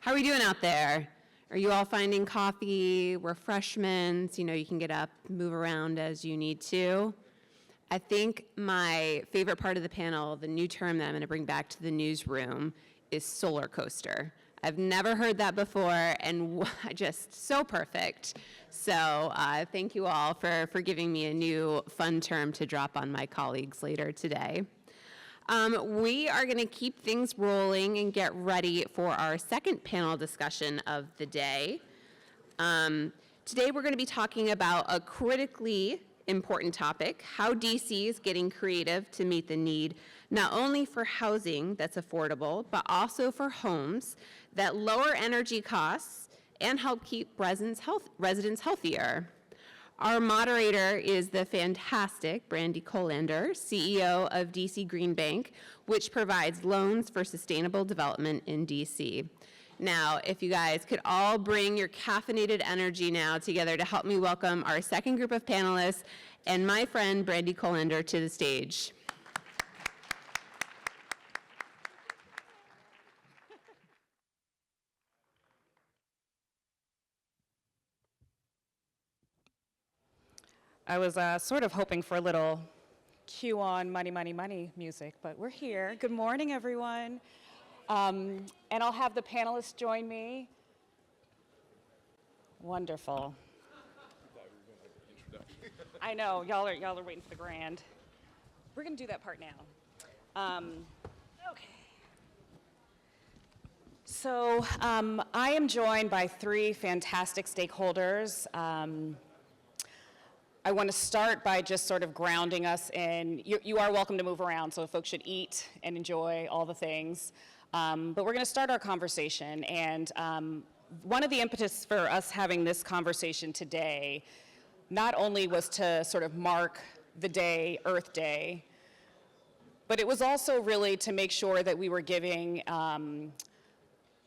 How are we doing out there? Are you all finding coffee, refreshments? You know, you can get up, move around as you need to. I think my favorite part of the panel, the new term that I'm going to bring back to the newsroom, is solar coaster. I've never heard that before, and just so perfect. So thank you all for giving me a new fun term to drop on my colleagues later today. We are going to keep things rolling and get ready for our second panel discussion of the day. Today we're going to be talking about a critically important topic, how DC is getting creative to meet the need not only for housing that's affordable, but also for homes that lower energy costs and help keep residents healthier. Our moderator is the fantastic Brandy Colander, CEO of DC Green Bank, which provides loans for sustainable development in DC. Now, if you guys could all bring your caffeinated energy now together to help me welcome our second group of panelists and my friend Brandy Colander to the stage. I was sort of hoping for a little cue on money, money, money music, but we're here. Good morning, everyone. And I'll have the panelists join me. Wonderful. I know, y'all are waiting for the grand. We're gonna do that part now. Okay. So I am joined by three fantastic stakeholders. I want to start by just sort of grounding us in, you are welcome to move around, so folks should eat and enjoy all the things. But we're going to start our conversation, and one of the impetus for us having this conversation today not only was to sort of mark the day, Earth Day, but it was also really to make sure that we were giving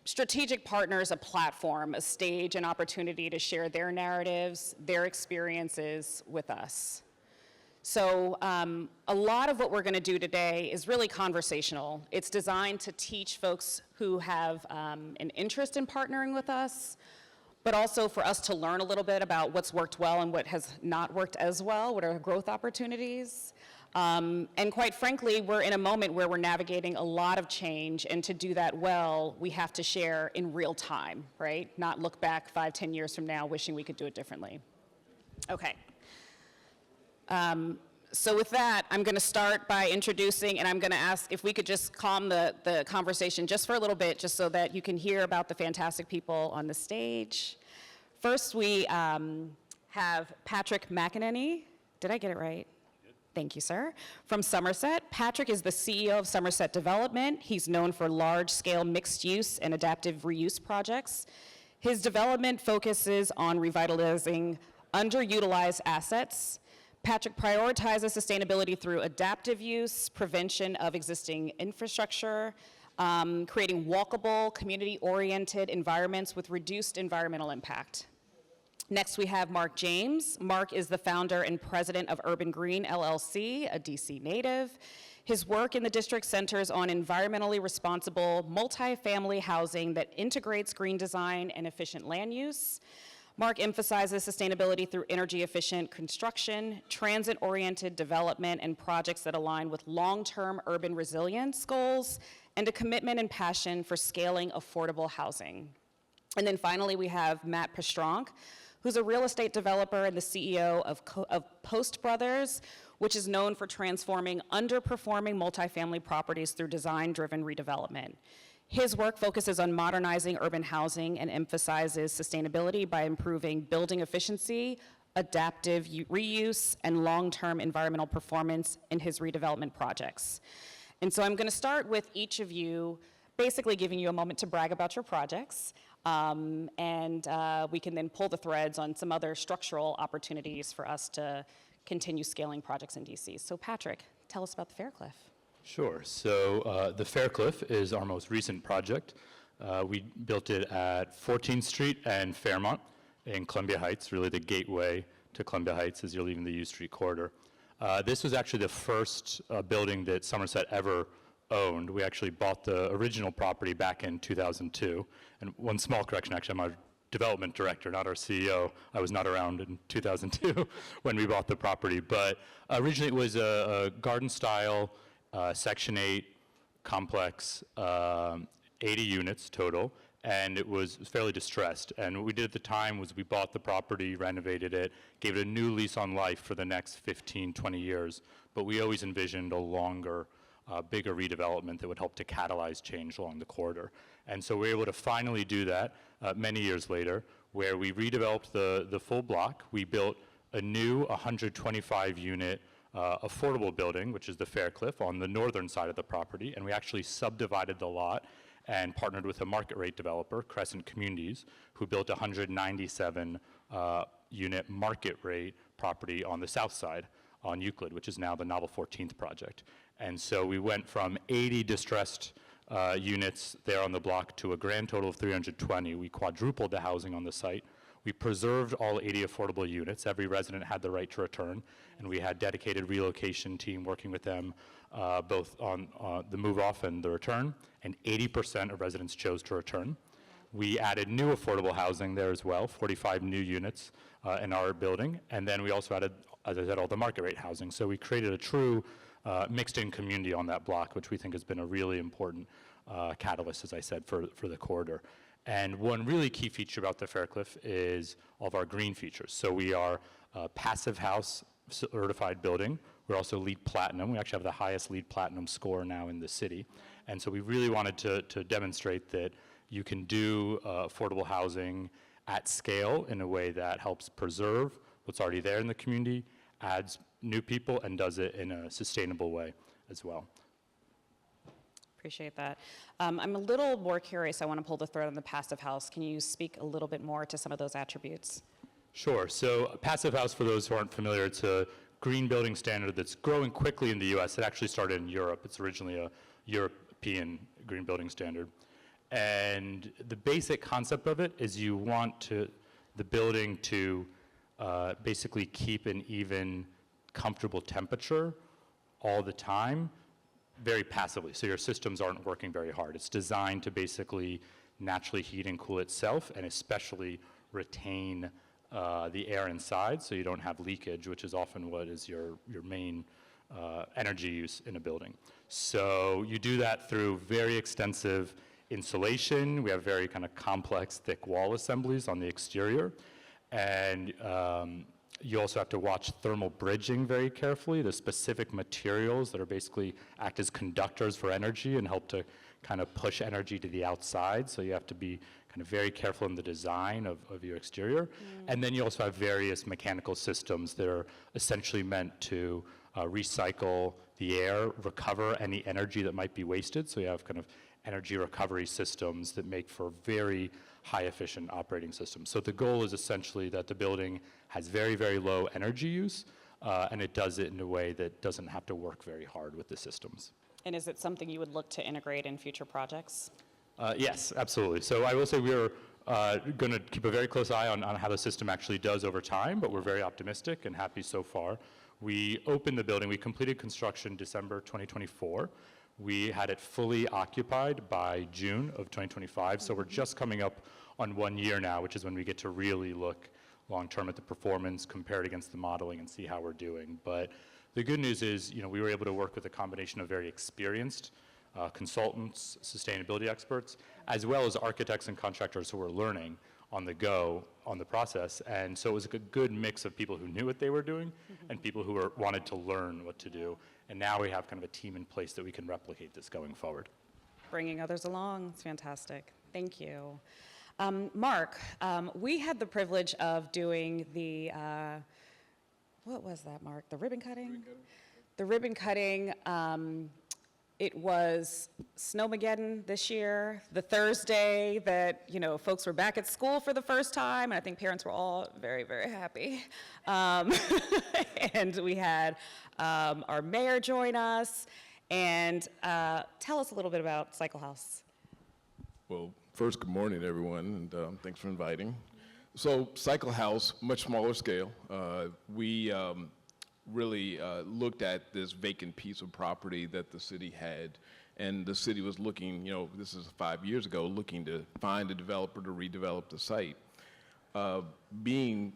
strategic partners a platform, a stage, an opportunity to share their narratives, their experiences with us. So a lot of what we're going to do today is really conversational. It's designed to teach folks who have an interest in partnering with us, but also for us to learn a little bit about what's worked well and what has not worked as well, what are growth opportunities. And quite frankly, we're in a moment where we're navigating a lot of change, and to do that well, we have to share in real time, right? Not look back 5, 10 years from now wishing we could do it differently. Okay. So with that, I'm going to start by introducing, and I'm going to ask if we could just calm the conversation just for a little bit, just so that you can hear about the fantastic people on the stage. First, we have Patrick McEnany. Did I get it right? Thank you, sir. From Somerset. Patrick is the CEO of Somerset Development. He's known for large-scale mixed-use and adaptive reuse projects. His development focuses on revitalizing underutilized assets. Patrick prioritizes sustainability through adaptive use, prevention of existing infrastructure, creating walkable, community-oriented environments with reduced environmental impact. Next, we have Mark James. Mark is the founder and president of Urban Green, LLC, a DC native. His work in the district centers on environmentally responsible multifamily housing that integrates green design and efficient land use. Mark emphasizes sustainability through energy-efficient construction, transit-oriented development, and projects that align with long-term urban resilience goals, and a commitment and passion for scaling affordable housing. And then finally, we have Matt Pastronk, who's a real estate developer and the CEO of Post Brothers, which is known for transforming underperforming multifamily properties through design-driven redevelopment. His work focuses on modernizing urban housing and emphasizes sustainability by improving building efficiency, adaptive reuse, and long-term environmental performance in his redevelopment projects. And so I'm going to start with each of you basically giving you a moment to brag about your projects. And we can then pull the threads on some other structural opportunities for us to continue scaling projects in DC. So Patrick, tell us about the Faircliff. Sure. So the Faircliff is our most recent project. We built it at 14th Street and Fairmont in Columbia Heights, really the gateway to Columbia Heights as you're leaving the U Street corridor. This was actually the first building that Somerset ever owned. We actually bought the original property back in 2002. And one small correction, actually, I'm our development director, not our CEO. I was not around in 2002 when we bought the property. But originally it was a garden-style Section 8 complex, 80 units total, and it was fairly distressed. And what we did at the time was we bought the property, renovated it, gave it a new lease on life for the next 15, 20 years. But we always envisioned a longer, bigger redevelopment that would help to catalyze change along the corridor. And so we were able to finally do that many years later, where we redeveloped the full block. We built a new 125-unit affordable building, which is the Faircliff, on the northern side of the property, and we actually subdivided the lot and partnered with a market rate developer, Crescent Communities, who built a 197-unit market rate property on the south side on Euclid, which is now the Novel 14th project. And so we went from 80 distressed units there on the block to a grand total of 320. We quadrupled the housing on the site. We preserved all 80 affordable units. Every resident had the right to return, and we had dedicated relocation team working with them both on the move-off and the return, and 80% of residents chose to return. We added new affordable housing there as well, 45 new units in our building, and then we also added, as I said, all the market rate housing. So we created a true mixed-in community on that block, which we think has been a really important catalyst, as I said, for the corridor. And one really key feature about the Faircliff is all of our green features. So we are a passive house certified building. We're also LEED Platinum. We actually have the highest LEED Platinum score now in the city. And so we really wanted to demonstrate that you can do affordable housing at scale in a way that helps preserve what's already there in the community, adds new people, and does it in a sustainable way as well. Appreciate that. I'm a little more curious. I want to pull the thread on the passive house. Can you speak a little bit more to some of those attributes? Sure. So a passive house, for those who aren't familiar, it's a green building standard that's growing quickly in the U.S. It actually started in Europe. It's originally a European green building standard. And the basic concept of it is you want the building to basically keep an even, comfortable temperature all the time, very passively, so your systems aren't working very hard. It's designed to basically naturally heat and cool itself, and especially retain the air inside so you don't have leakage, which is often what is your main energy use in a building. So you do that through very extensive insulation. We have very kind of complex, thick wall assemblies on the exterior, and you also have to watch thermal bridging very carefully. There's specific materials that are basically act as conductors for energy and help to kind of push energy to the outside. So you have to be kind of very careful in the design of your exterior. And then you also have various mechanical systems that are essentially meant to recycle the air, recover any energy that might be wasted. So you have kind of energy recovery systems that make for very high efficient operating systems. So the goal is essentially that the building has very, very low energy use, and it does it in a way that doesn't have to work very hard with the systems. And is it something you would look to integrate in future projects? Yes, absolutely. So I will say we're going to keep a very close eye on how the system actually does over time, but we're very optimistic and happy so far. We opened the building, we completed construction December 2024. We had it fully occupied by June of 2025, so we're just coming up on 1 year now, which is when we get to really look long-term at the performance, compare it against the modeling, and see how we're doing. But the good news is, we were able to work with a combination of very experienced consultants, sustainability experts, as well as architects and contractors who were learning on the go on the process. And so it was a good mix of people who knew what they were doing and people who wanted to learn what to do. And now we have kind of a team in place that we can replicate this going forward. Bringing others along, it's fantastic. Thank you. Mark, we had the privilege of doing the, what was that, Mark? The ribbon cutting? The ribbon cutting. It was Snowmageddon this year, the Thursday that, folks were back at school for the first time, and I think parents were all very, very happy. And we had our mayor join us, and tell us a little bit about Cycle House. Well, first, good morning, everyone, and thanks for inviting. So Cycle House, much smaller scale. We really looked at this vacant piece of property that the city had And the city was looking, this is 5 years ago, looking to find a developer to redevelop the site. Being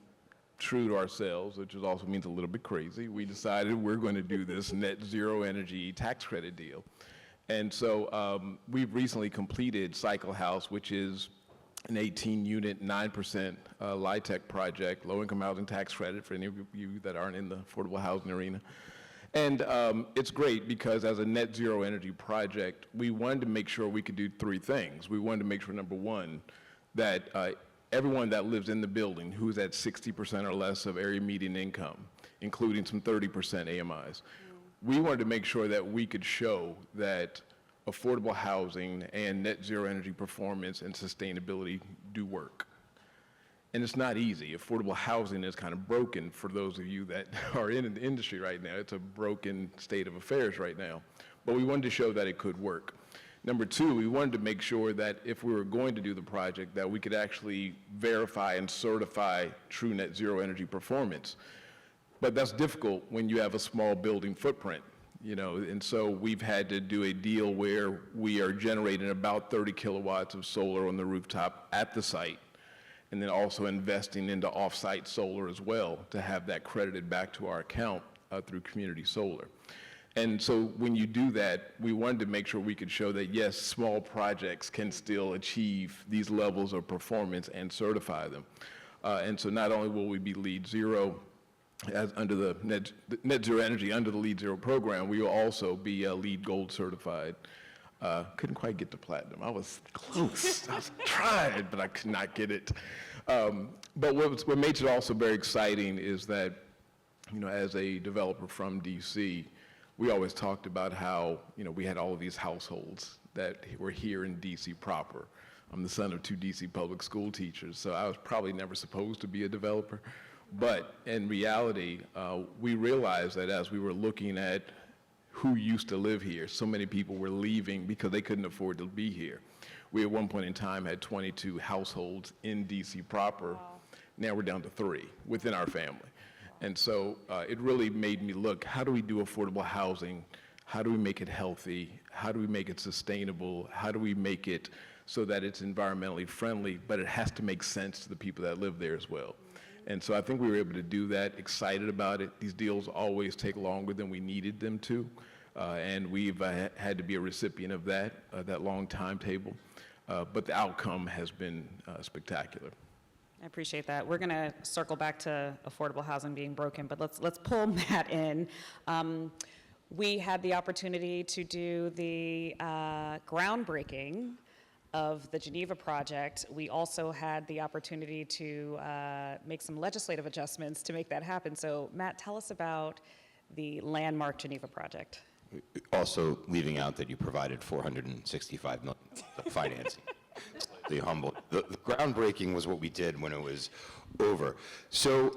true to ourselves, which also means a little bit crazy, we decided we're going to do this net zero energy tax credit deal. And so we've recently completed Cycle House, which is an 18-unit, 9% LIHTC project, low-income housing tax credit for any of you that aren't in the affordable housing arena. And it's great because as a net zero energy project, we wanted to make sure we could do three things. We wanted to make sure, number one, that everyone that lives in the building who's at 60% or less of area median income, including some 30% AMIs, we wanted to make sure that we could show that affordable housing and net zero energy performance and sustainability do work. And it's not easy. Affordable housing is kind of broken for those of you that are in the industry right now. It's a broken state of affairs right now. But we wanted to show that it could work. Number two, we wanted to make sure that if we were going to do the project, that we could actually verify and certify true net zero energy performance. But that's difficult when you have a small building footprint, and so we've had to do a deal where we are generating about 30 kilowatts of solar on the rooftop at the site, and then also investing into off-site solar as well to have that credited back to our account through community solar. And so when you do that, we wanted to make sure we could show that, yes, small projects can still achieve these levels of performance and certify them. And so not only will we be LEED Zero as under the net zero energy under the LEED Zero program, we will also be LEED Gold certified. Couldn't quite get to platinum. I was close. I was trying, but I could not get it. But what makes it also very exciting is that, as a developer from DC, we always talked about how, we had all of these households that were here in DC proper. I'm the son of 2 DC public school teachers, so I was probably never supposed to be a developer. But in reality, we realized that as we were looking at who used to live here, so many people were leaving because they couldn't afford to be here. We at one point in time had 22 households in DC proper. Wow. Now we're down to 3 within our family. And so it really made me look, how do we do affordable housing? How do we make it healthy? How do we make it sustainable? How do we make it so that it's environmentally friendly, but it has to make sense to the people that live there as well? And so I think we were able to do that, excited about it. These deals always take longer than we needed them to, and we've had to be a recipient of that long timetable. But the outcome has been spectacular. I appreciate that. We're going to circle back to affordable housing being broken, but let's pull Matt in. We had the opportunity to do the groundbreaking of the Geneva project. We also had the opportunity to make some legislative adjustments to make that happen. So Matt, tell us about the landmark Geneva project. Also leaving out that you provided $465 million of financing. The humble. The groundbreaking was what we did when it was over. So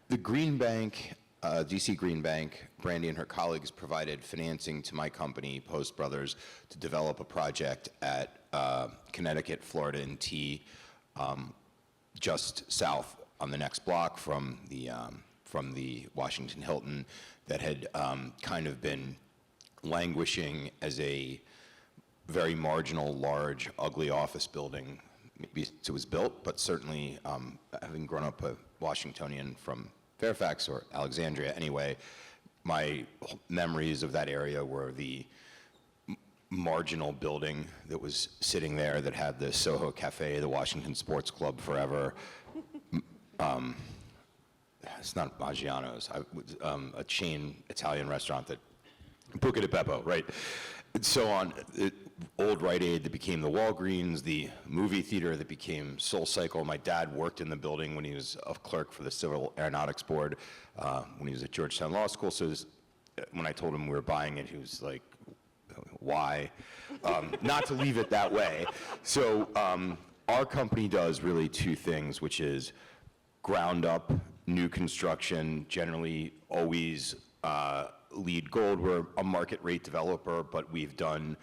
the Green Bank, DC Green Bank, Brandy and her colleagues provided financing to my company, Post Brothers, to develop a project at Connecticut, Florida, and T, just south on the next block from the Washington Hilton that had kind of been languishing as a very marginal, large, ugly office building. Maybe it was built, but certainly having grown up a Washingtonian from Fairfax or Alexandria anyway, my memories of that area were the marginal building that was sitting there that had the Soho Cafe, the Washington Sports Club forever. It's not Maggiano's, a chain Italian restaurant that, Buca di Beppo, right? And so on. Old Rite Aid that became the Walgreens, the movie theater that became Soul Cycle. My dad worked in the building when he was a clerk for the Civil Aeronautics Board when he was at Georgetown Law School. So when I told him we were buying it, he was like, why? Not to leave it that way. So our company does really 2 things, which is ground up, new construction, generally always LEED Gold. We're a market rate developer, but we've done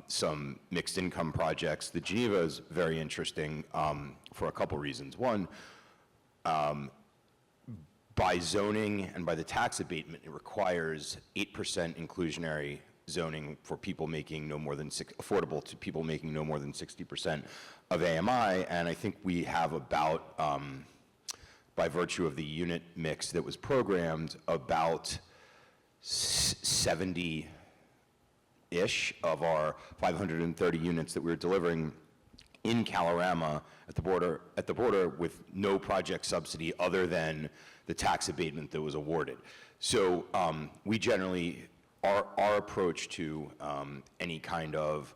some mixed income projects. The Geneva is very interesting for a couple reasons. One, by zoning and by the tax abatement, it requires 8% inclusionary zoning for people making no more than affordable to people making no more than 60% of AMI. And I think we have about, by virtue of the unit mix that was programmed, about 70-ish of our 530 units that we were delivering in Kalorama at the border with no project subsidy other than the tax abatement that was awarded. So we generally, our approach to any kind of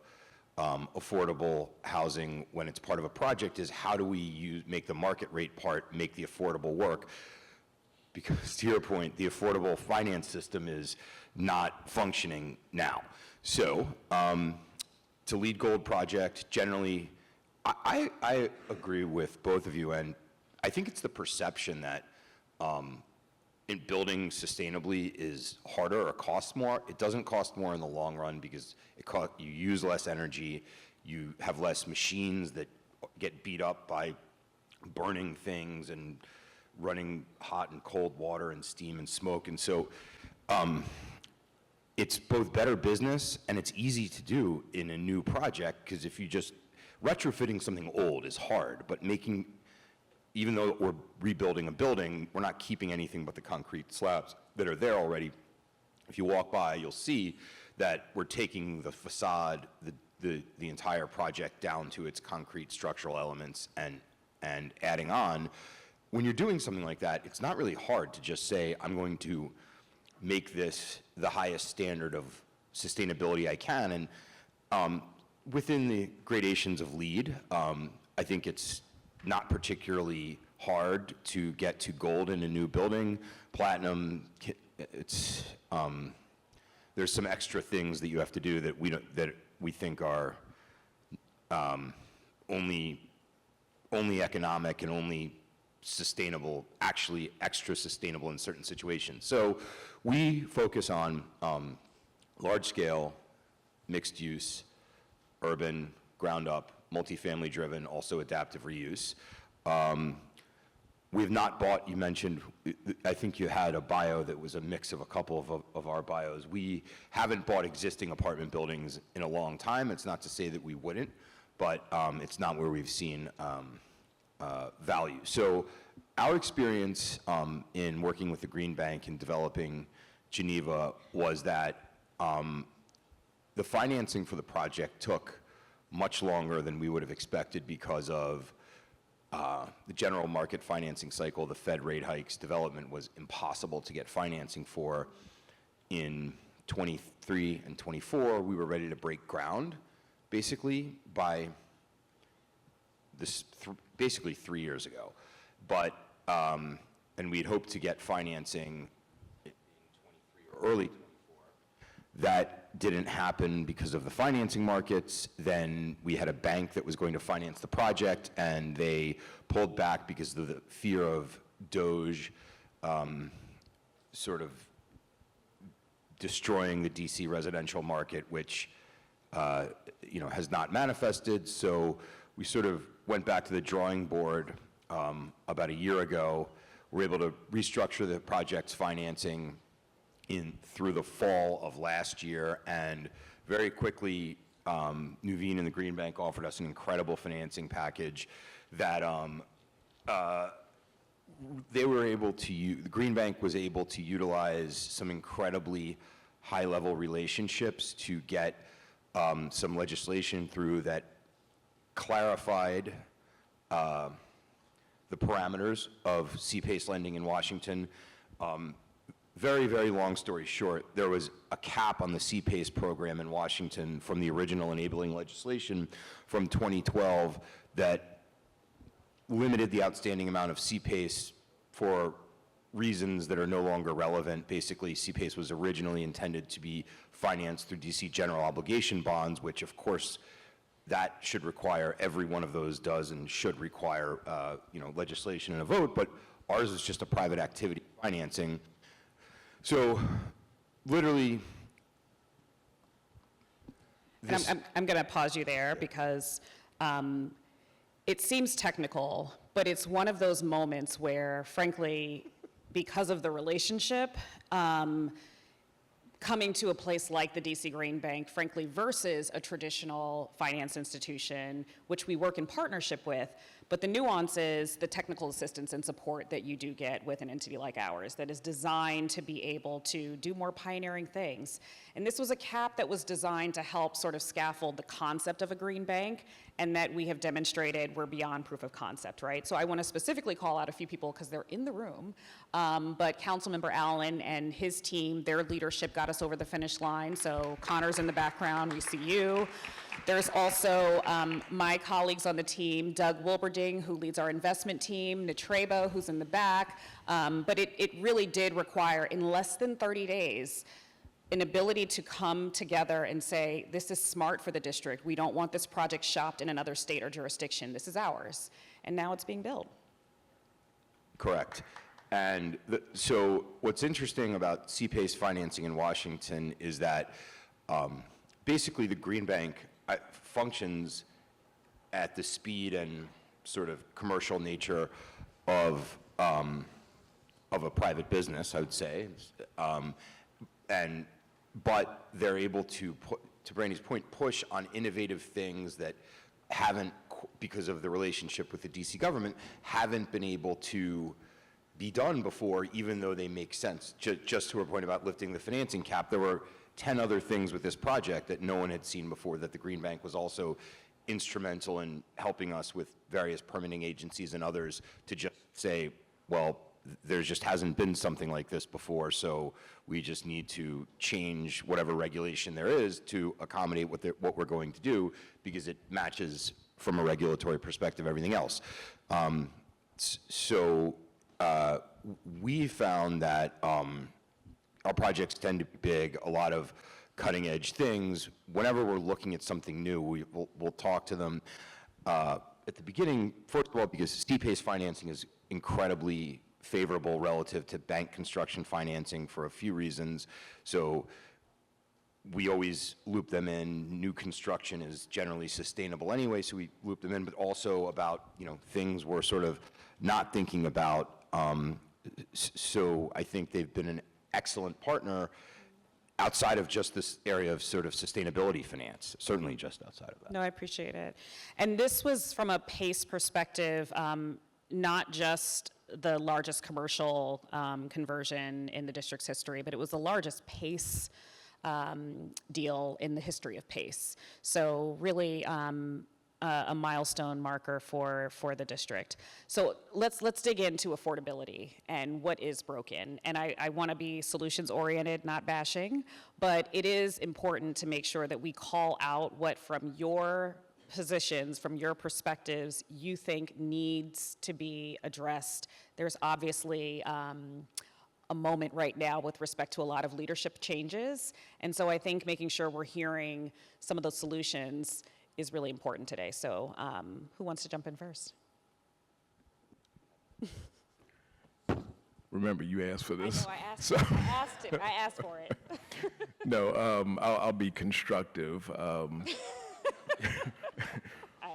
affordable housing when it's part of a project is how do we make the market rate part make the affordable work? Because to your point, the affordable finance system is not functioning now. So to LEED Gold project, generally, I agree with both of you, and I think it's the perception that in building sustainably is harder or costs more. It doesn't cost more in the long run because you use less energy, you have less machines that get beat up by burning things and running hot and cold water and steam and smoke. And so it's both better business and it's easy to do in a new project, because if you just, retrofitting something old is hard, but even though we're rebuilding a building, we're not keeping anything but the concrete slabs that are there already. If you walk by, you'll see that we're taking the facade, the entire project down to its concrete structural elements and adding on. When you're doing something like that, it's not really hard to just say, I'm going to make this the highest standard of sustainability I can. And within the gradations of LEED, I think it's not particularly hard to get to gold in a new building. Platinum, it's there's some extra things that you have to do that we think are only economic and only sustainable, actually extra sustainable in certain situations. So we focus on large scale, mixed use, urban, ground up, multifamily driven, also adaptive reuse. We have not bought, you mentioned, I think you had a bio that was a mix of a couple of our bios. We haven't bought existing apartment buildings in a long time. It's not to say that we wouldn't, but it's not where we've seen value. So our experience in working with the Green Bank and developing Geneva was that the financing for the project took much longer than we would have expected because of the general market financing cycle, the Fed rate hikes. Development was impossible to get financing for. In 23 and 24, we were ready to break ground, basically, by this, basically 3 years ago. But, and we'd hoped to get financing in 23 or early 24. That didn't happen because of the financing markets. Then we had a bank that was going to finance the project, and they pulled back because of the fear of Doge sort of destroying the DC residential market, which has not manifested. So we sort of went back to the drawing board about a year ago. We were able to restructure the project's financing through the fall of last year, and very quickly, Nuveen and the Green Bank offered us an incredible financing package that they were able to the Green Bank was able to utilize some incredibly high-level relationships to get some legislation through that clarified the parameters of C-PACE lending in Washington. Very, very long story short, there was a cap on the C-PACE program in Washington from the original enabling legislation from 2012 that limited the outstanding amount of C-PACE for reasons that are no longer relevant. Basically, C-PACE was originally intended to be financed through DC general obligation bonds, which of course that should require, every one of those does and should require legislation and a vote, but ours is just a private activity financing. So literally, I'm going to pause you there because it seems technical, but it's one of those moments where, frankly, because of the relationship, coming to a place like the DC Green Bank, frankly, versus a traditional finance institution, which we work in partnership with. But the nuance is the technical assistance and support that you do get with an entity like ours that is designed to be able to do more pioneering things. And this was a cap that was designed to help sort of scaffold the concept of a green bank, and that we have demonstrated we're beyond proof of concept, right? So I want to specifically call out a few people because they're in the room, but Councilmember Allen and his team, their leadership got us over the finish line. So Connor's in the background, we see you. There's also my colleagues on the team, Doug Wilberding, who leads our investment team, Natrebo, who's in the back. But it really did require, in less than 30 days, an ability to come together and say, this is smart for the district. We don't want this project shopped in another state or jurisdiction. This is ours. And now it's being built. Correct. And so what's interesting about CPACE financing in Washington is that basically the Green Bank functions at the speed and sort of commercial nature of a private business, I would say. But they're able to Brandy's point, push on innovative things that haven't, because of the relationship with the DC government, haven't been able to be done before, even though they make sense. Just to her point about lifting the financing cap, there were 10 other things with this project that no one had seen before, that the Green Bank was also instrumental in helping us with various permitting agencies and others to just say, well, there just hasn't been something like this before, so we just need to change whatever regulation there is to accommodate what we're going to do, because it matches from a regulatory perspective everything else. We found that our projects tend to be big, a lot of cutting edge things. Whenever we're looking at something new, we'll talk to them at the beginning, first of all, because CPACE financing is incredibly favorable relative to bank construction financing for a few reasons. So we always loop them in. New construction is generally sustainable anyway, so we loop them in, but also about, things we're sort of not thinking about. So I think they've been an excellent partner outside of just this area of sort of sustainability finance, certainly just outside of that. No, I appreciate it. And this was from a PACE perspective, not just the largest commercial conversion in the district's history, but it was the largest PACE deal in the history of PACE. So really a milestone marker for the district. So let's dig into affordability and what is broken. And I want to be solutions oriented, not bashing, but it is important to make sure that we call out what, from your positions, from your perspectives, you think needs to be addressed. There's obviously a moment right now with respect to a lot of leadership changes. And so I think making sure we're hearing some of those solutions is really important today. So who wants to jump in first? Remember, you asked for this. I know, I asked for it. No, I'll be constructive.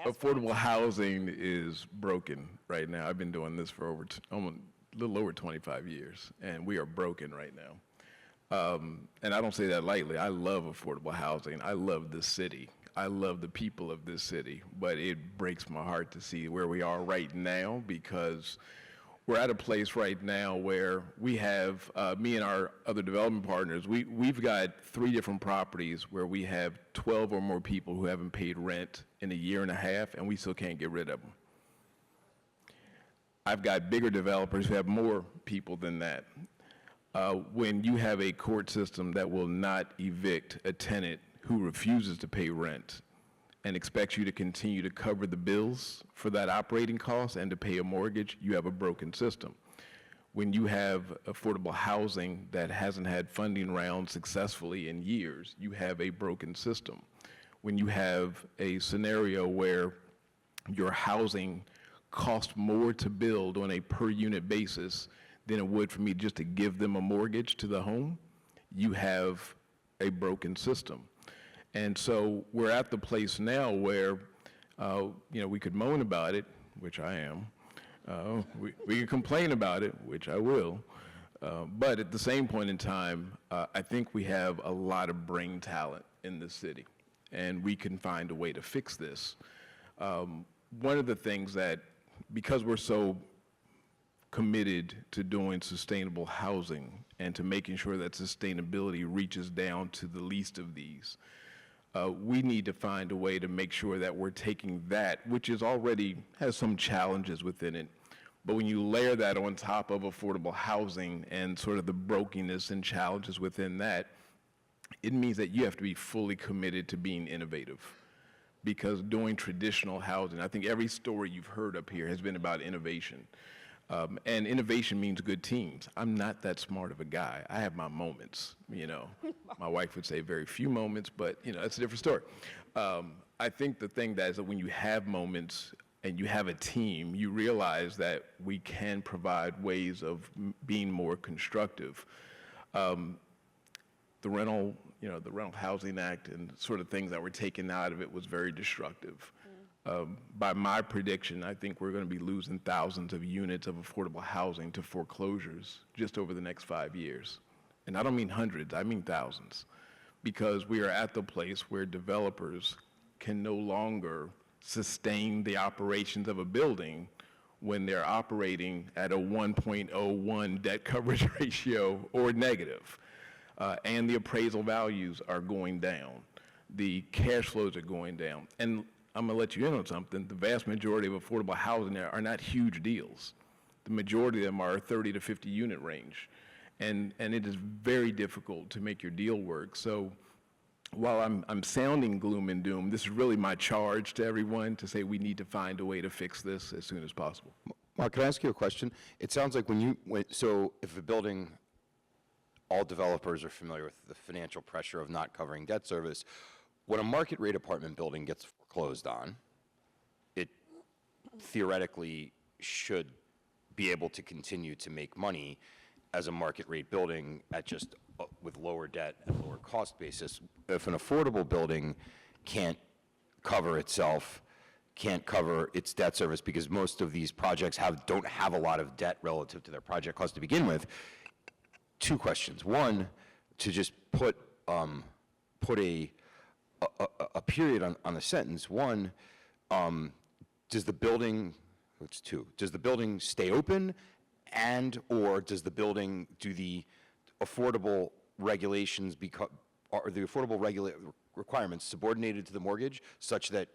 Affordable housing is broken right now. I've been doing this for a little over 25 years, and we are broken right now. And I don't say that lightly. I love affordable housing. I love this city. I love the people of this city, but it breaks my heart to see where we are right now, because we're at a place right now where we have, me and our other development partners, we've got 3 different properties where we have 12 or more people who haven't paid rent in a year and a half, and we still can't get rid of them. I've got bigger developers who have more people than that. When you have a court system that will not evict a tenant who refuses to pay rent and expects you to continue to cover the bills for that operating cost and to pay a mortgage, you have a broken system. When you have affordable housing that hasn't had funding rounds successfully in years, you have a broken system. When you have a scenario where your housing costs more to build on a per unit basis than it would for me just to give them a mortgage to the home, you have a broken system. And so we're at the place now where, we could moan about it, which I am. We could complain about it, which I will. But at the same point in time, I think we have a lot of brain talent in this city, and we can find a way to fix this. One of the things that, because we're so committed to doing sustainable housing and to making sure that sustainability reaches down to the least of these, we need to find a way to make sure that we're taking that, which is already has some challenges within it, but when you layer that on top of affordable housing and sort of the brokenness and challenges within that, it means that you have to be fully committed to being innovative. Because doing traditional housing, I think every story you've heard up here has been about innovation. And innovation means good teams. I'm not that smart of a guy. I have my moments, you know. My wife would say very few moments, but, you know, that's a different story. I think the thing that is that when you have moments and you have a team, you realize that we can provide ways of being more constructive. The rental housing act and sort of things that were taken out of it was very destructive. By my prediction, I think we're going to be losing thousands of units of affordable housing to foreclosures just over the next 5 years. And I don't mean hundreds, I mean thousands. Because we are at the place where developers can no longer sustain the operations of a building when they're operating at a 1.01 debt coverage ratio or negative. And the appraisal values are going down. The cash flows are going down. And I'm gonna let you in on something. The vast majority of affordable housing there are not huge deals. The majority of them are 30 to 50 unit range. And it is very difficult to make your deal work. So while I'm sounding gloom and doom, this is really my charge to everyone to say we need to find a way to fix this as soon as possible. Mark, can I ask you a question? It sounds like so if a building, all developers are familiar with the financial pressure of not covering debt service. When a market rate apartment building gets foreclosed on, it theoretically should be able to continue to make money as a market rate building at just with lower debt and lower cost basis. If an affordable building can't cover itself, can't cover its debt service because most of these projects don't have a lot of debt relative to their project cost to begin with. Two questions. One, to just put a period on the sentence. One, does the building, it's two, does the building stay open or does the building, do the affordable regulations are the affordable requirements subordinated to the mortgage such that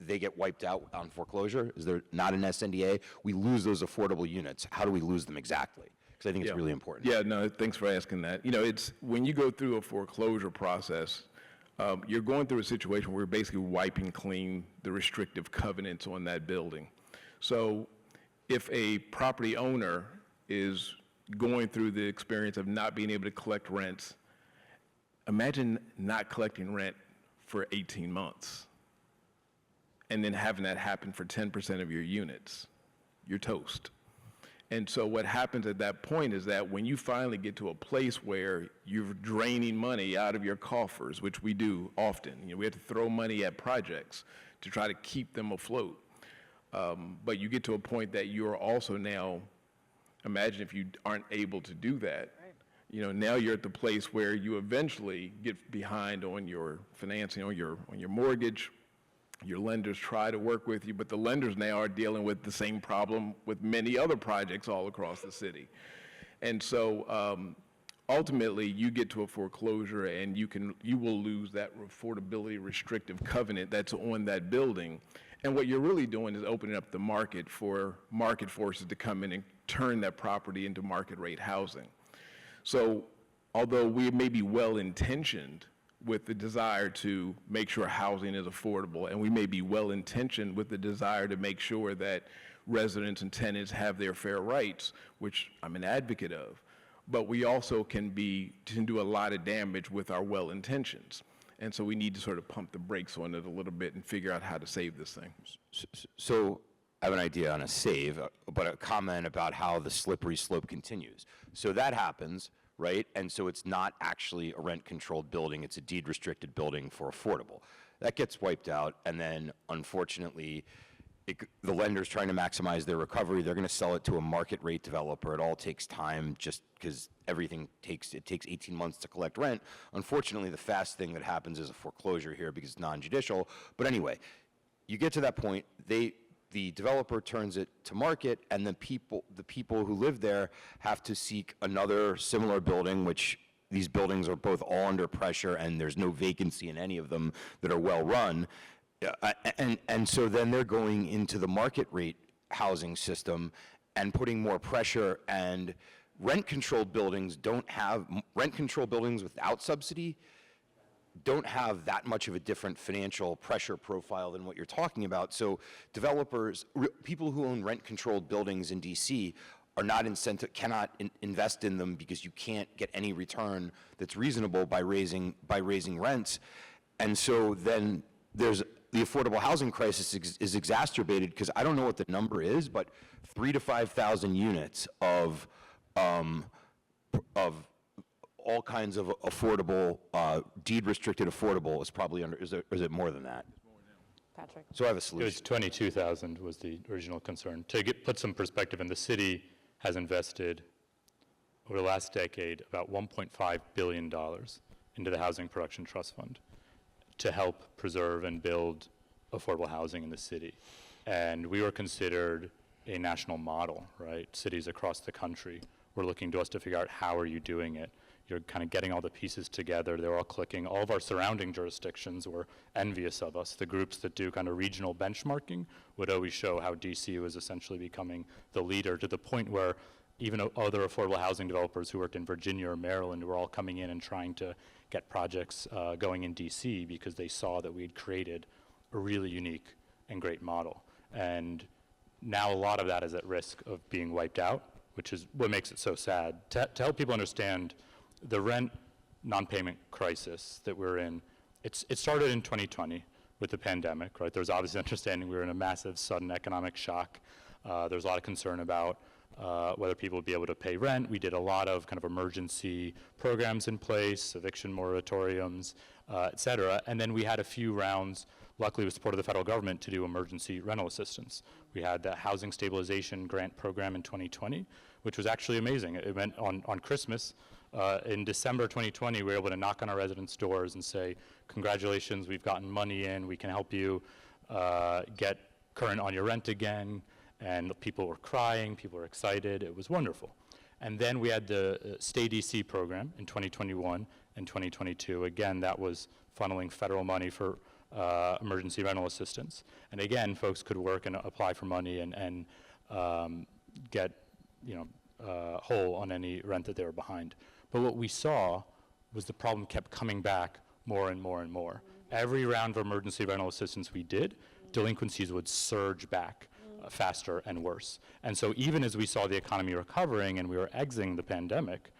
they get wiped out on foreclosure? Is there not an SNDA? We lose those affordable units. How do we lose them exactly? Because I think it's really important. Yeah, no, thanks for asking that. You know, it's when you go through a foreclosure process, you're going through a situation where you're basically wiping clean the restrictive covenants on that building. So if a property owner is going through the experience of not being able to collect rents, imagine not collecting rent for 18 months and then having that happen for 10% of your units. You're toast. And so what happens at that point is that when you finally get to a place where you're draining money out of your coffers, which we do often, you know, we have to throw money at projects to try to keep them afloat. But you get to a point that you're also now, imagine if you aren't able to do that. Right. You know, now you're at the place where you eventually get behind on your financing, on your mortgage. Your lenders try to work with you, but the lenders now are dealing with the same problem with many other projects all across the city. And so ultimately you get to a foreclosure and you will lose that affordability restrictive covenant that's on that building. And what you're really doing is opening up the market for market forces to come in and turn that property into market rate housing. So although we may be well-intentioned with the desire to make sure housing is affordable, and we may be well-intentioned with the desire to make sure that residents and tenants have their fair rights, which I'm an advocate of, but we also can do a lot of damage with our well-intentions. And so we need to sort of pump the brakes on it a little bit and figure out how to save this thing. So I have an idea on a save, but a comment about how the slippery slope continues. So that happens, right? And so it's not actually a rent-controlled building, it's a deed-restricted building for affordable. That gets wiped out, and then, unfortunately, the lender's trying to maximize their recovery. They're going to sell it to a market rate developer. It all takes time just because it takes 18 months to collect rent. Unfortunately, the fast thing that happens is a foreclosure here because it's non-judicial. But anyway, you get to that point, the developer turns it to market, and the people who live there have to seek another similar building, which these buildings are both all under pressure, and there's no vacancy in any of them that are well run. And so then they're going into the market rate housing system and putting more pressure, and rent-controlled buildings without subsidy don't have that much of a different financial pressure profile than what you're talking about. So developers, people who own rent-controlled buildings in DC are not cannot invest in them because you can't get any return that's reasonable by raising rents. And so then the affordable housing crisis is exacerbated because I don't know what the number is, but 3,000 to 5,000 units of all kinds of affordable, deed-restricted affordable is probably under, or is it more than that? Patrick. So I have a It solution. was 22,000 was the original concern. To put some perspective, and the city has invested over the last decade about $1.5 billion into the Housing Production Trust Fund to help preserve and build affordable housing in the city. And we were considered a national model, right? Cities across the country were looking to us to figure out, how are you doing it? You're kind of getting all the pieces together. They're all clicking. All of our surrounding jurisdictions were envious of us. The groups that do kind of regional benchmarking would always show how DC was essentially becoming the leader, to the point where even other affordable housing developers who worked in Virginia or Maryland were all coming in and trying to get projects going in DC because they saw that we had created a really unique and great model. And now a lot of that is at risk of being wiped out, which is what makes it so sad. To help people understand the rent non-payment crisis that we're in, it started in 2020 with the pandemic, right? There was obviously understanding we were in a massive sudden economic shock. There was a lot of concern about whether people would be able to pay rent. We did a lot of kind of emergency programs in place, eviction moratoriums, et cetera. And then we had a few rounds, luckily with support of the federal government, to do emergency rental assistance. We had the Housing Stabilization Grant Program in 2020, which was actually amazing. It went on Christmas. In December 2020, we were able to knock on our residents' doors and say, congratulations, we've gotten money in, we can help you get current on your rent again. And people were crying, people were excited, it was wonderful. And then we had the Stay DC program in 2021 and 2022. Again, that was funneling federal money for emergency rental assistance. And again, folks could work and apply for money and get, whole on any rent that they were behind. But what we saw was the problem kept coming back more and more and more. Every round of emergency rental assistance we did, delinquencies would surge back faster and worse. And so even as we saw the economy recovering and we were exiting the pandemic,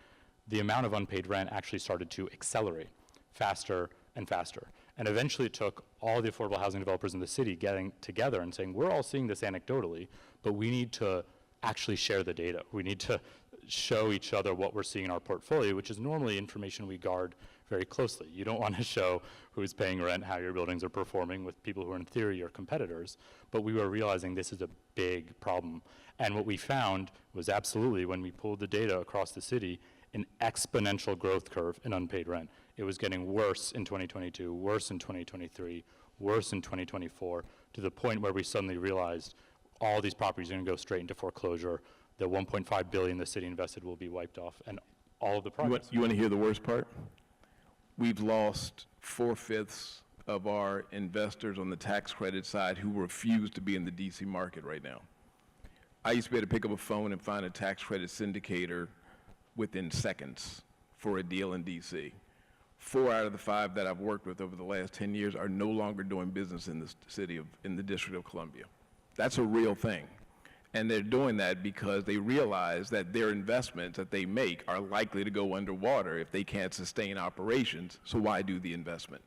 the amount of unpaid rent actually started to accelerate faster and faster. And eventually it took all the affordable housing developers in the city getting together and saying, we're all seeing this anecdotally, but we need to actually share the data. We need to show each other what we're seeing in our portfolio, which is normally information we guard very closely. You don't want to show who's paying rent, how your buildings are performing with people who are in theory your competitors, but we were realizing this is a big problem. And what we found was absolutely, when we pulled the data across the city, an exponential growth curve in unpaid rent. It was getting worse in 2022, worse in 2023, worse in 2024, to the point where we suddenly realized all these properties are going to go straight into foreclosure. The $1.5 billion the city invested will be wiped off, and all of the projects. You want to hear the worst part? We've lost 4/5 of our investors on the tax credit side who refuse to be in the DC market right now. I used to be able to pick up a phone and find a tax credit syndicator within seconds for a deal in DC. 4 out of the 5 that I've worked with over the last 10 years are no longer doing business in the District of Columbia. That's a real thing. And they're doing that because they realize that their investments that they make are likely to go underwater if they can't sustain operations, so why do the investment?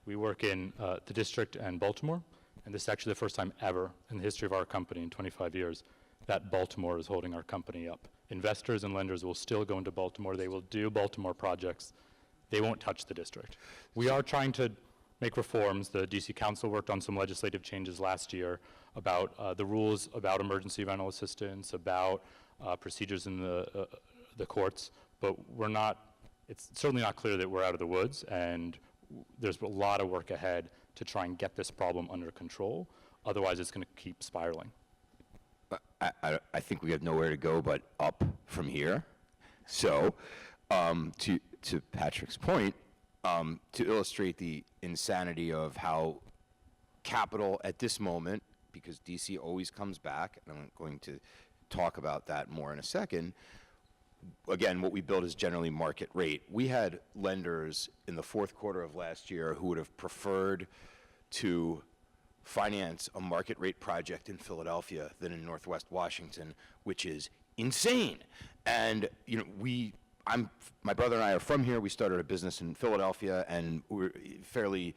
We work in the district and Baltimore, and this is actually the first time ever in the history of our company in 25 years that Baltimore is holding our company up. Investors and lenders will still go into Baltimore. They will do Baltimore projects. They won't touch the district. We are trying to make reforms. The DC Council worked on some legislative changes last year about the rules about emergency rental assistance, about procedures in the courts, but it's certainly not clear that we're out of the woods, and there's a lot of work ahead to try and get this problem under control. Otherwise, it's going to keep spiraling. I think we have nowhere to go but up from here. So, to Patrick's point, to illustrate the insanity of how capital at this moment, because DC always comes back, and I'm going to talk about that more in a second. Again, what we build is generally market rate. We had lenders in the fourth quarter of last year who would have preferred to finance a market rate project in Philadelphia than in Northwest Washington, which is insane. And you know, my brother and I are from here. We started a business in Philadelphia, and we're fairly,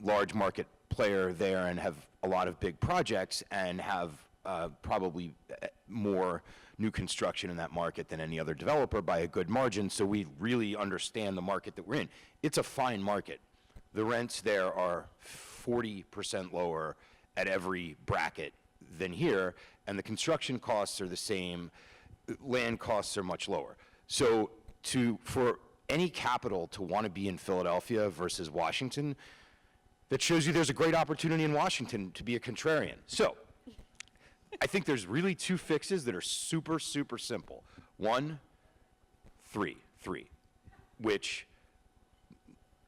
large market player there, and have a lot of big projects, and have probably more new construction in that market than any other developer by a good margin. So we really understand the market that we're in. It's a fine market. The rents there are 40% lower at every bracket than here, and the construction costs are the same. Land costs are much lower. So for any capital to want to be in Philadelphia versus Washington, that shows you there's a great opportunity in Washington to be a contrarian. So I think there's really two fixes that are super, super simple. 1, 3, which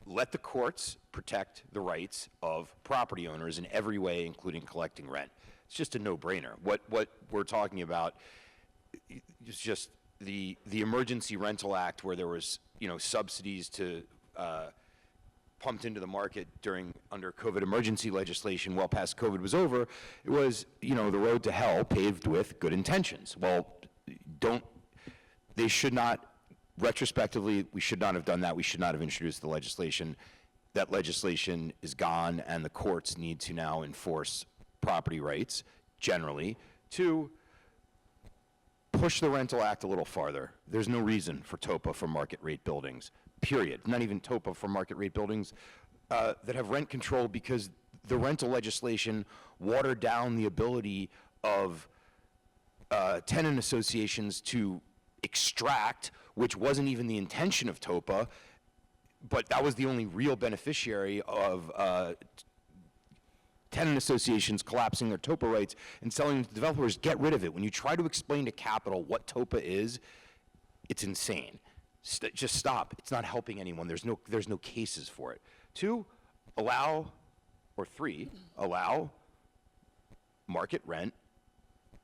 let the courts protect the rights of property owners in every way, including collecting rent. It's just a no-brainer. What we're talking about is just the Emergency Rental Act, where there was, subsidies to pumped into the market under COVID emergency legislation well past COVID was over. It was, the road to hell paved with good intentions. Well, they should not, retrospectively, we should not have done that. We should not have introduced the legislation. That legislation is gone, and the courts need to now enforce property rights, generally. 2, push the Rental Act a little farther. There's no reason for TOPA for market rate buildings, period. Not even TOPA for market rate buildings that have rent control, because the rental legislation watered down the ability of tenant associations to extract, which wasn't even the intention of TOPA, but that was the only real beneficiary of tenant associations collapsing their TOPA rights and selling to developers. Get rid of it. When you try to explain to capital what TOPA is, it's insane. Just stop. It's not helping anyone. There's no cases for it. 2, allow, or 3, allow market rent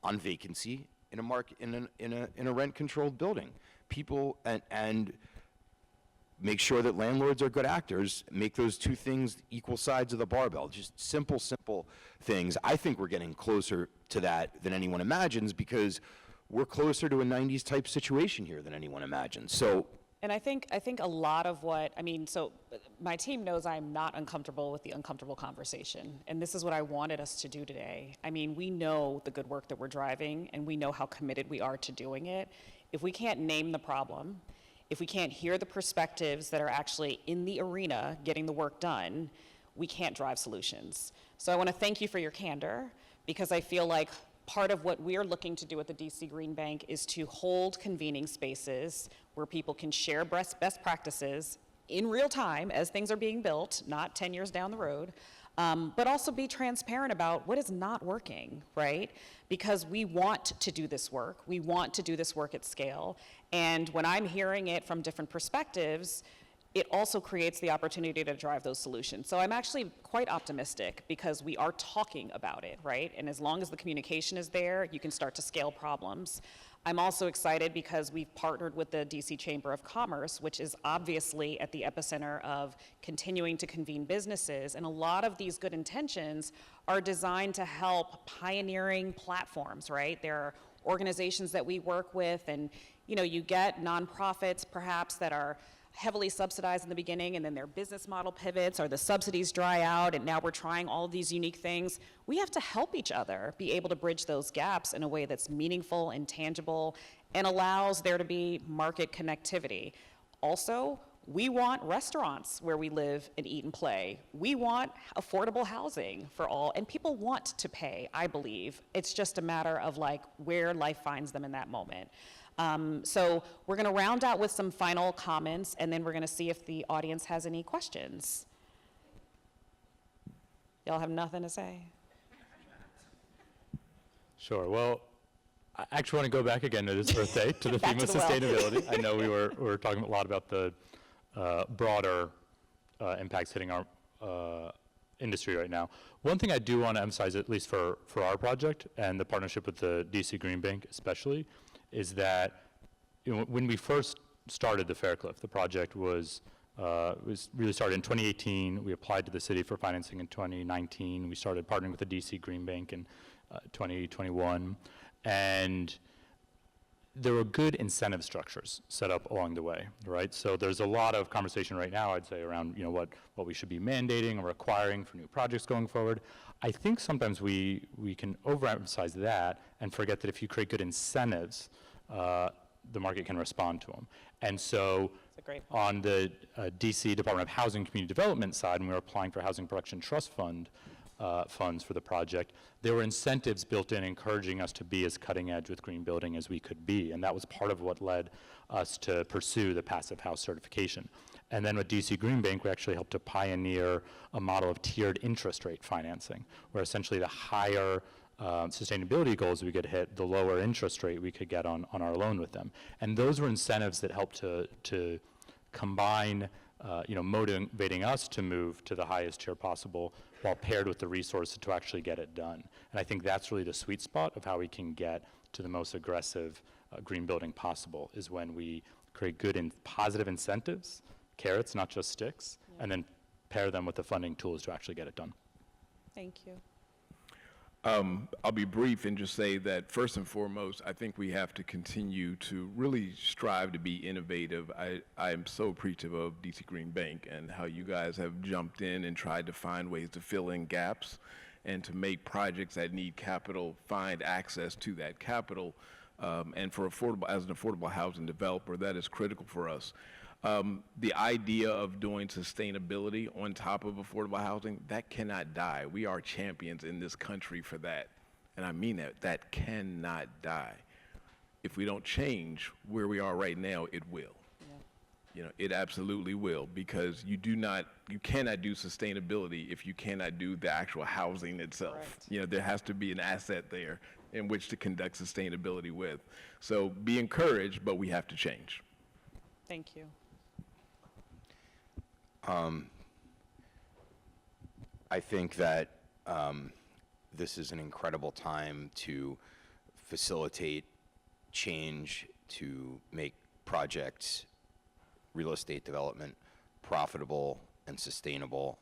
on vacancy in a rent-controlled building. People and make sure that landlords are good actors. Make those two things equal sides of the barbell. Just simple things. I think we're getting closer to that than anyone imagines, because we're closer to a 90s type situation here than anyone imagines. So. And I think a lot of so my team knows I'm not uncomfortable with the uncomfortable conversation. And this is what I wanted us to do today. We know the good work that we're driving, and we know how committed we are to doing it. If we can't name the problem, if we can't hear the perspectives that are actually in the arena getting the work done, we can't drive solutions. So I want to thank you for your candor, because I feel like part of what we're looking to do at the DC Green Bank is to hold convening spaces where people can share best practices in real time as things are being built, not 10 years down the road, but also be transparent about what is not working, right? Because we want to do this work. We want to do this work at scale. And when I'm hearing it from different perspectives, it also creates the opportunity to drive those solutions. So I'm actually quite optimistic, because we are talking about it, right? And as long as the communication is there, you can start to scale problems. I'm also excited because we've partnered with the DC Chamber of Commerce, which is obviously at the epicenter of continuing to convene businesses. And a lot of these good intentions are designed to help pioneering platforms, right? There are organizations that we work with, and you get nonprofits perhaps that are heavily subsidized in the beginning, and then their business model pivots, or the subsidies dry out, and now we're trying all of these unique things. We have to help each other be able to bridge those gaps in a way that's meaningful and tangible and allows there to be market connectivity. Also, We want restaurants where we live and eat and play. We want affordable housing for all, and people want to pay, I believe. It's just a matter of like where life finds them in that moment. So we're gonna round out with some final comments, and then we're gonna see if the audience has any questions. Y'all have nothing to say? Sure. Well, I actually want to go back again to this birthday, to the Back theme to of the well. sustainability. I know we were talking a lot about the broader impacts hitting our industry right now. One thing I do want to emphasize, at least for our project and the partnership with the DC Green Bank especially, is that when we first started the Faircliff, the project was really started in 2018. We applied to the city for financing in 2019. We started partnering with the DC Green Bank in 2021. And there were good incentive structures set up along the way, right? So there's a lot of conversation right now, I'd say, around what we should be mandating or requiring for new projects going forward. I think sometimes we can overemphasize that and forget that if you create good incentives, the market can respond to them. And so That's a great point. on the DC Department of Housing and Community Development side, when we were applying for Housing Production Trust Fund funds for the project, there were incentives built in encouraging us to be as cutting edge with green building as we could be. And that was part of what led us to pursue the passive house certification. And then with DC Green Bank, we actually helped to pioneer a model of tiered interest rate financing, where essentially the higher sustainability goals we could hit, the lower interest rate we could get on our loan with them. And those were incentives that helped to combine motivating us to move to the highest tier possible while paired with the resources to actually get it done. And I think that's really the sweet spot of how we can get to the most aggressive green building possible, is when we create good and positive incentives, carrots, not just sticks, and then pair them with the funding tools to actually get it done. Thank you. I'll be brief and just say that first and foremost, I think we have to continue to really strive to be innovative. I am so appreciative of DC Green Bank and how you guys have jumped in and tried to find ways to fill in gaps and to make projects that need capital find access to that capital. And for as an affordable housing developer, that is critical for us. The idea of doing sustainability on top of affordable housing, that cannot die. We are champions in this country for that. And I mean that, that cannot die. If we don't change where we are right now, it will. Yeah. It absolutely will, because you cannot do sustainability if you cannot do the actual housing itself. Correct. There has to be an asset there in which to conduct sustainability with. So be encouraged, but we have to change. Thank you. I think that this is an incredible time to facilitate change, to make projects, real estate development, profitable and sustainable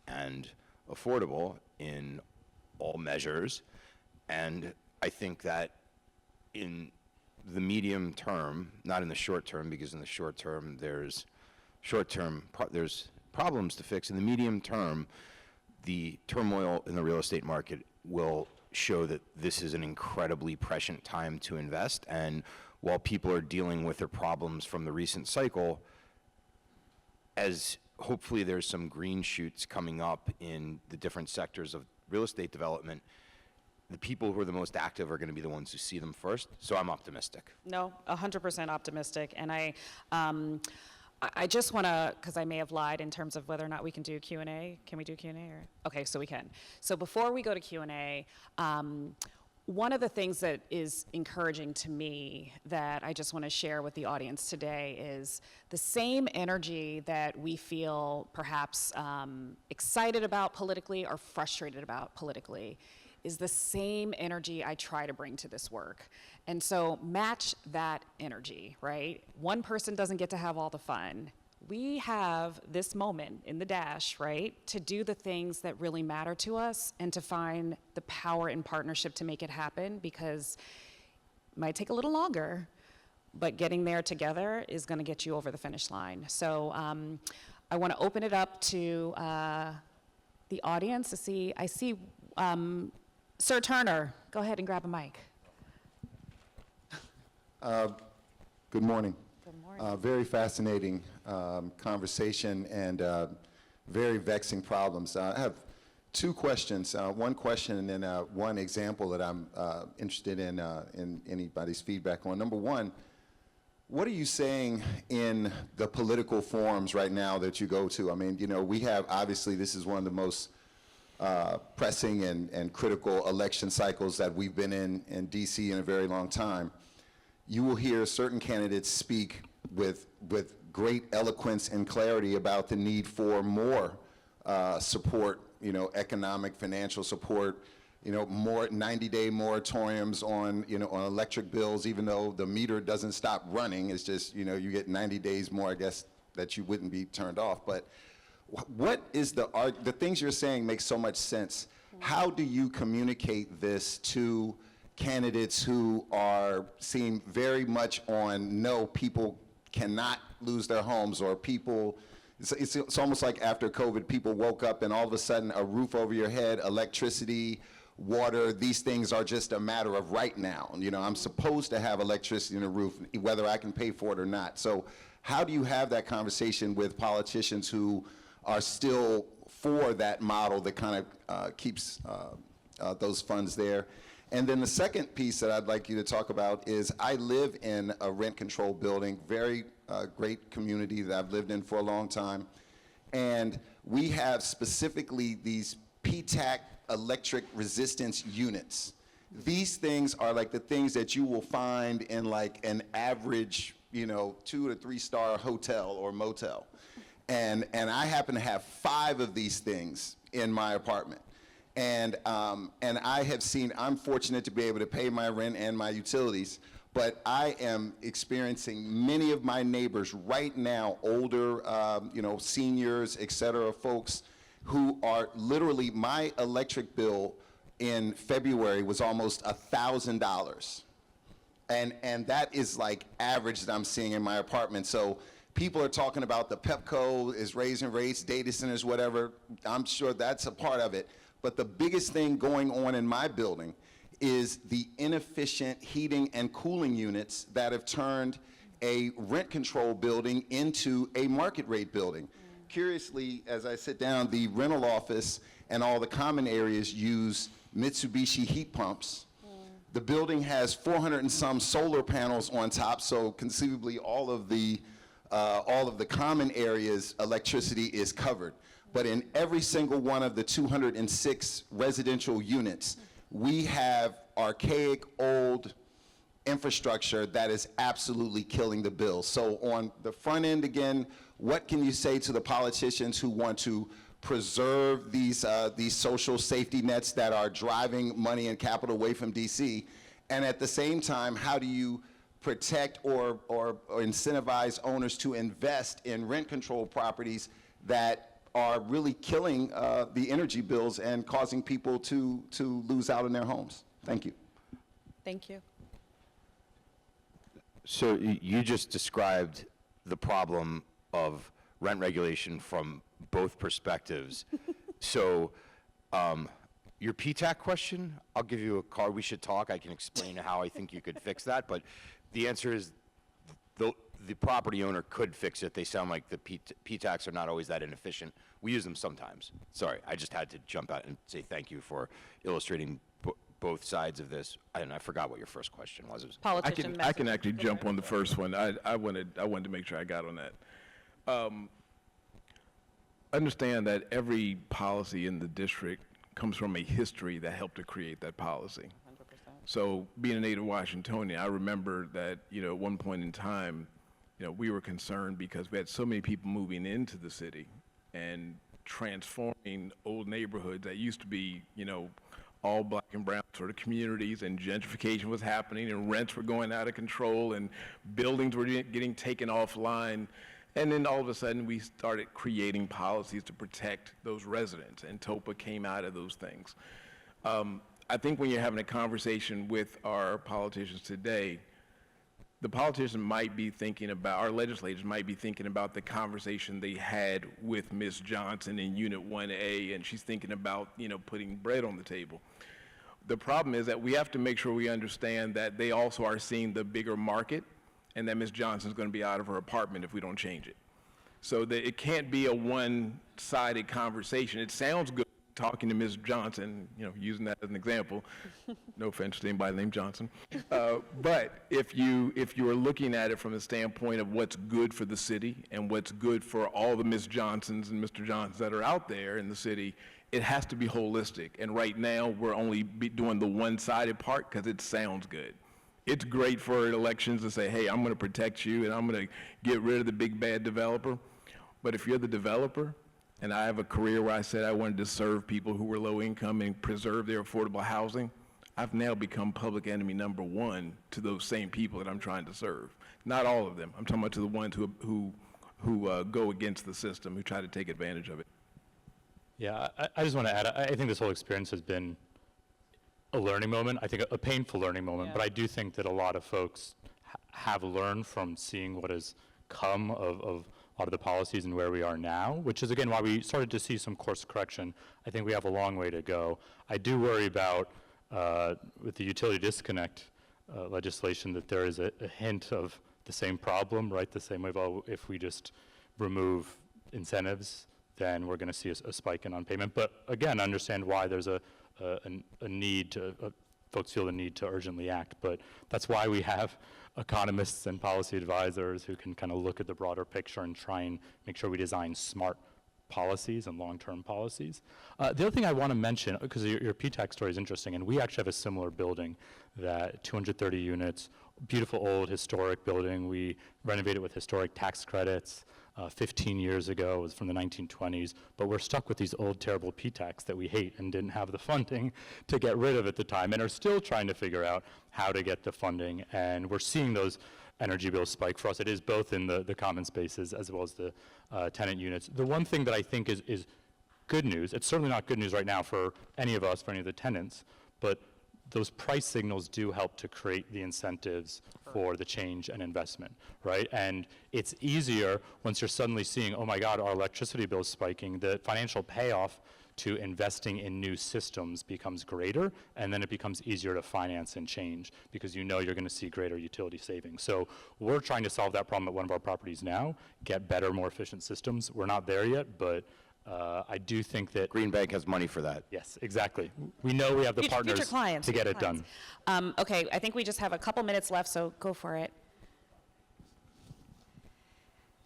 and affordable in all measures. And I think that in the medium term, not in the short term, because in the short term there's problems to fix. In the medium term, the turmoil in the real estate market will show that this is an incredibly prescient time to invest. And while people are dealing with their problems from the recent cycle, as hopefully there's some green shoots coming up in the different sectors of real estate development, the people who are the most active are going to be the ones who see them first. So I'm optimistic. No, 100% optimistic. And I just want to, because I may have lied in terms of whether or not we can do Q&A. Can we do Q&A? Okay, so we can. So before we go to Q&A, one of the things that is encouraging to me that I just want to share with the audience today is the same energy that we feel perhaps excited about politically or frustrated about politically is the same energy I try to bring to this work. And so match that energy, right? One person doesn't get to have all the fun. We have this moment in the dash, right, to do the things that really matter to us and to find the power in partnership to make it happen, because it might take a little longer, but getting there together is gonna get you over the finish line. So I wanna open it up to the audience to see, I see Sir Turner, go ahead and grab a mic. Good morning. Very fascinating conversation and very vexing problems. I have two questions. One question and then one example that I'm interested in anybody's feedback on. Number one, what are you saying in the political forums right now that you go to? I mean, you know, we have, obviously, this is one of the most pressing and critical election cycles that we've been in D.C. in a very long time. You will hear certain candidates speak with great eloquence and clarity about the need for more support, you know, economic, financial support, you know, more 90-day moratoriums on, you know, on electric bills, even though the meter doesn't stop running. It's just, you know, you get 90 days more, I guess, that you wouldn't be turned off. But what is the things you're saying make so much sense. How do you communicate this to candidates who seem very much on, no, people cannot lose their homes, or people, it's almost like after COVID, people woke up and all of a sudden a roof over your head, electricity, water, these things are just a matter of right now. You know, I'm supposed to have electricity in the roof, whether I can pay for it or not. So how do you have that conversation with politicians who are still for that model that kind of keeps those funds there? And then the second piece that I'd like you to talk about is I live in a rent-controlled building, very great community that I've lived in for a long time. And we have specifically these PTAC electric resistance units. These things are like the things that you will find in like an average, you know, 2 to 3 star hotel or motel. And I happen to have 5 of these things in my apartment. And I have seen, I'm fortunate to be able to pay my rent and my utilities, but I am experiencing many of my neighbors right now, older, you know, seniors, et cetera, folks who are literally, my electric bill in February was almost $1,000. And that is like average that I'm seeing in my apartment. So people are talking about the Pepco is raising rates, data centers, whatever. I'm sure that's a part of it. But the biggest thing going on in my building is the inefficient heating and cooling units that have turned a rent control building into a market rate building. Curiously, as I sit down, the rental office and all the common areas use Mitsubishi heat pumps. The building has 400 and some solar panels on top, so conceivably all of the common areas' electricity is covered. But in every single one of the 206 residential units, we have archaic, old infrastructure that is absolutely killing the bill. So on the front end, again, what can you say to the politicians who want to preserve these social safety nets that are driving money and capital away from DC? And at the same time, how do you protect or incentivize owners to invest in rent control properties that are really killing the energy bills and causing people to lose out on their homes? Thank you. Thank you. So you just described the problem of rent regulation from both perspectives. So your PTAC question, I'll give you a card. We should talk. I can explain how I think you could fix that. But the answer is the property owner could fix it. They sound like the PTACs are not always that inefficient. We use them sometimes. Sorry, I just had to jump out and say thank you for illustrating both sides of this. And I forgot what your first question was. It was Politician I can actually jump on the first one. I wanted to make sure I got on that. Understand that every policy in the district comes from a history that helped to create that policy. 100%. So being a native Washingtonian, I remember that, you know, at one point in time, you know, we were concerned because we had so many people moving into the city and transforming old neighborhoods that used to be, you know, all black and brown sort of communities, and gentrification was happening and rents were going out of control and buildings were getting taken offline. And then all of a sudden we started creating policies to protect those residents, and TOPA came out of those things. I think when you're having a conversation with our politicians today, the politicians might be thinking about, our legislators might be thinking about the conversation they had with Ms. Johnson in Unit 1A, and she's thinking about, you know, putting bread on the table. The problem is that we have to make sure we understand that they also are seeing the bigger market and that Ms. Johnson's going to be out of her apartment if we don't change it. So that it can't be a one-sided conversation. It sounds good talking to Ms. Johnson, using that as an example. No offense to anybody named Johnson. But if you are looking at it from the standpoint of what's good for the city and what's good for all the Ms. Johnsons and Mr. Johnsons that are out there in the city, it has to be holistic. And right now, we're only doing the one-sided part because it sounds good. It's great for elections to say, hey, I'm going to protect you and I'm going to get rid of the big bad developer. But if you're the developer, and I have a career where I said I wanted to serve people who were low income and preserve their affordable housing, I've now become public enemy number one to those same people that I'm trying to serve. Not all of them. I'm talking about to the ones who go against the system, who try to take advantage of it. Yeah, I just want to add, I think this whole experience has been a learning moment, I think a painful learning moment, but I do think that a lot of folks have learned from seeing what has come of a lot of the policies and where we are now, which is again why we started to see some course correction. I think we have a long way to go. I do worry about, with the utility disconnect legislation, that there is a hint of the same problem, right? The same way, well, if we just remove incentives, then we're going to see a spike in non-payment. But again, understand why there's a need to, folks feel the need to urgently act. But that's why we have economists and policy advisors who can kind of look at the broader picture and try and make sure we design smart policies and long-term policies. The other thing I want to mention, because your PTAC story is interesting, and we actually have a similar building, that 230 units, beautiful old historic building. We renovated with historic tax credits 15 years ago. It was from the 1920s, but we're stuck with these old terrible PTACs that we hate and didn't have the funding to get rid of at the time, and are still trying to figure out how to get the funding. And we're seeing those energy bills spike for us. It is both in the common spaces as well as the tenant units. The one thing that I think is good news, it's certainly not good news right now for any of us, for any of the tenants, but those price signals do help to create the incentives for the change and investment, right? And it's easier once you're suddenly seeing, oh my God, our electricity bill is spiking, the financial payoff to investing in new systems becomes greater, and then it becomes easier to finance and change because you know you're going to see greater utility savings. So we're trying to solve that problem at one of our properties now, get better, more efficient systems. We're not there yet, but I do think that Green Bank has money for that. yes, exactly. We know we have the Future partners clients, to get future it done. clients. Okay, I think we just have a couple minutes left, so go for it.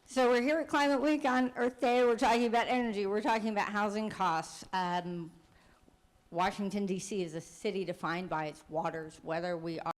So we're here at Climate Week on Earth Day. We're talking about energy. We're talking about housing costs. Washington, D.C. is a city defined by its waters, whether we are